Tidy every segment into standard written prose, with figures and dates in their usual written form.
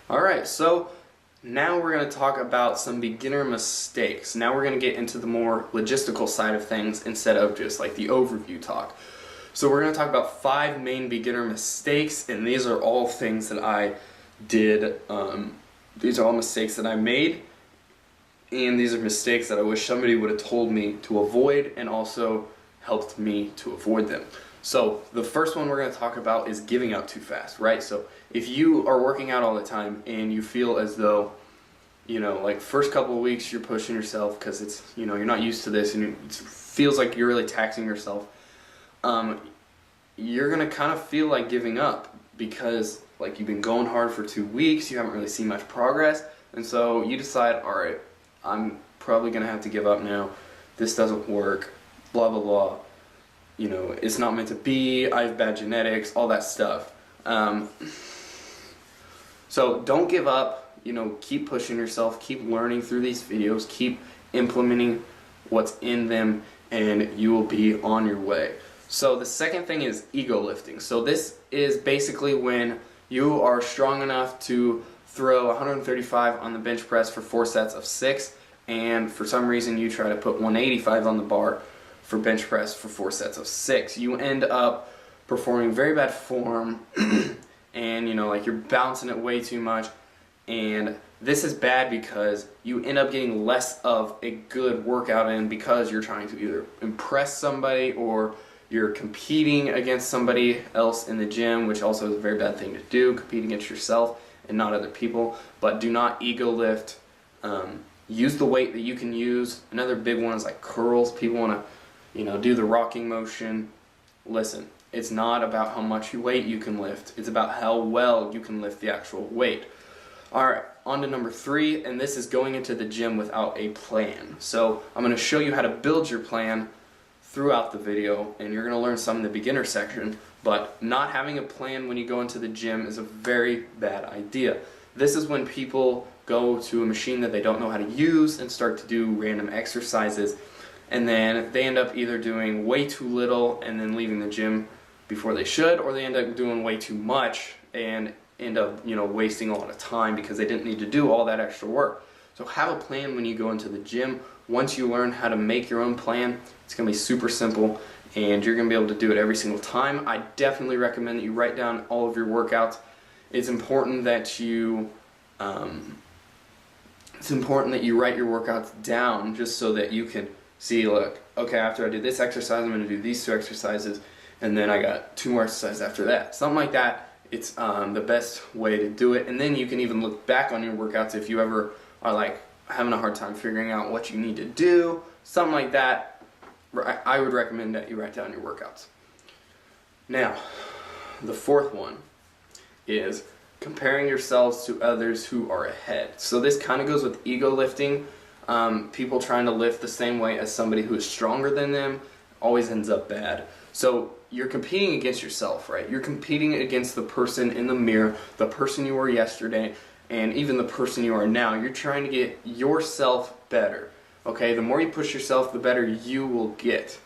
Alright, so now we're going to talk about some beginner mistakes. Now we're going to get into the more logistical side of things instead of just like the overview talk. So we're going to talk about 5 main beginner mistakes, and these are all things that I did. These are all mistakes that I made, and these are mistakes that I wish somebody would have told me to avoid and also helped me to avoid them. So the first one we're going to talk about is giving up too fast, right? So if you are working out all the time and you feel as though, like first couple of weeks you're pushing yourself because it's, you're not used to this and it feels like you're really taxing yourself, you're going to kind of feel like giving up because like you've been going hard for 2 weeks, you haven't really seen much progress, and so you decide, alright, I'm probably going to have to give up now, this doesn't work, blah blah blah. It's not meant to be, I have bad genetics, all that stuff. So don't give up, keep pushing yourself, keep learning through these videos, keep implementing what's in them, and you will be on your way. So the second thing is ego lifting. So this is basically when you are strong enough to throw 135 on the bench press for 4 sets of 6, and for some reason you try to put 185 on the bar for bench press for 4 sets of 6. You end up performing very bad form and like you're bouncing it way too much, and this is bad because you end up getting less of a good workout in because you're trying to either impress somebody or you're competing against somebody else in the gym, which also is a very bad thing to do, compete against yourself and not other people. But do not ego lift. Use the weight that you can use. Another big one is like curls. People want to do the rocking motion. Listen, it's not about how much weight you can lift. It's about how well you can lift the actual weight. Alright, on to number 3, and this is going into the gym without a plan. So I'm going to show you how to build your plan throughout the video, and you're going to learn some in the beginner section, but not having a plan when you go into the gym is a very bad idea. This is when people go to a machine that they don't know how to use and start to do random exercises, and then they end up either doing way too little and then leaving the gym before they should, or they end up doing way too much and end up wasting a lot of time because they didn't need to do all that extra work. So have a plan when you go into the gym. Once you learn how to make your own plan, it's going to be super simple and you're going to be able to do it every single time. I definitely recommend that you write down all of your workouts. It's important that you write your workouts down just so that you can see, look, okay, after I did this exercise, I'm going to do these 2 exercises, and then I got 2 more exercises after that. Something like that. It's the best way to do it, and then you can even look back on your workouts if you ever are like having a hard time figuring out what you need to do, something like that. I would recommend that you write down your workouts. Now, the 4th one is comparing yourselves to others who are ahead. So this kind of goes with ego lifting. People trying to lift the same weight as somebody who is stronger than them always ends up bad. So you're competing against yourself, right? You're competing against the person in the mirror, the person you were yesterday, and even the person you are now. You're trying to get yourself better, okay? The more you push yourself, the better you will get.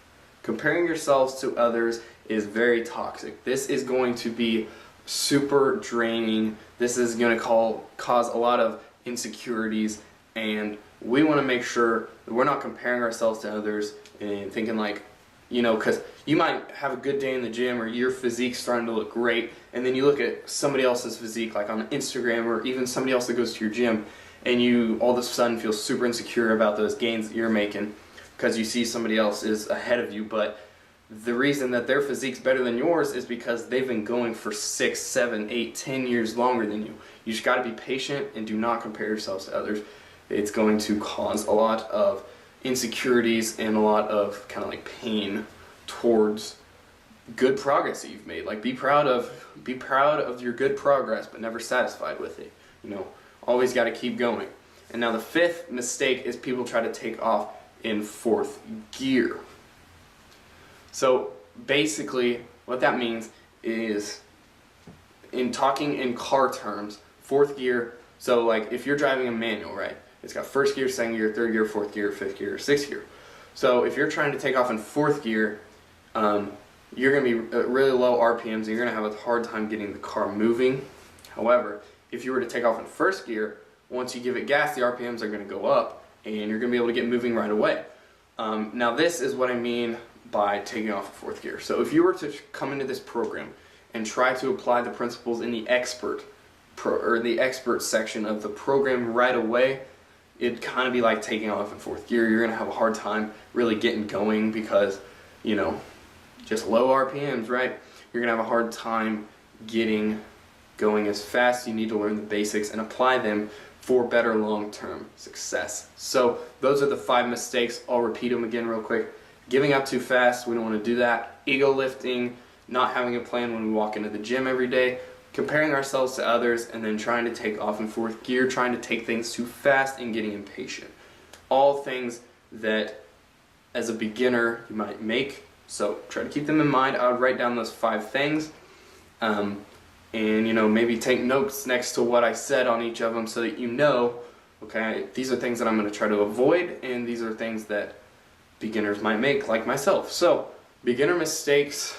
Comparing yourselves to others is very toxic. This is going to be super draining. This is going to cause a lot of insecurities, and we want to make sure that we're not comparing ourselves to others and thinking like, because you might have a good day in the gym or your physique's starting to look great, and then you look at somebody else's physique like on Instagram or even somebody else that goes to your gym, and you all of a sudden feel super insecure about those gains that you're making because you see somebody else is ahead of you. But the reason that their physique's better than yours is because they've been going for 6, 7, 8, 10 years longer than you. You just got to be patient and do not compare yourselves to others. It's going to cause a lot of insecurities and a lot of kind of like pain towards good progress that you've made. Like be proud of your good progress, but never satisfied with it. Always got to keep going. And now the 5th mistake is people try to take off in 4th gear. So basically what that means is, in talking in car terms, 4th gear, so like if you're driving a manual, right? It's got 1st gear, 2nd gear, 3rd gear, 4th gear, 5th gear, 6th gear. So if you're trying to take off in 4th gear, you're going to be at really low RPMs and you're going to have a hard time getting the car moving. However, if you were to take off in first gear, once you give it gas, the RPMs are going to go up, and you're going to be able to get moving right away. Now this is what I mean by taking off in fourth gear. So if you were to come into this program and try to apply the principles in the expert section of the program right away, it'd kind of be like taking off in fourth gear. You're going to have a hard time really getting going because, you know, just low RPMs, right? You're going to have a hard time getting going as fast. You need to learn the basics and apply them for better long-term success. So those are the 5 mistakes. I'll repeat them again real quick. Giving up too fast, we don't want to do that. Ego lifting, not having a plan when we walk into the gym every day, comparing ourselves to others, and then trying to take off in fourth gear, trying to take things too fast and getting impatient. All things that as a beginner you might make. So try to keep them in mind. I would write down those 5 things. And you know, maybe take notes next to what I said on each of them so that you know, okay, these are things that I'm going to try to avoid, and these are things that beginners might make, like myself. So beginner mistakes,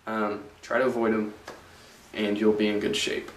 try to avoid them, and you'll be in good shape.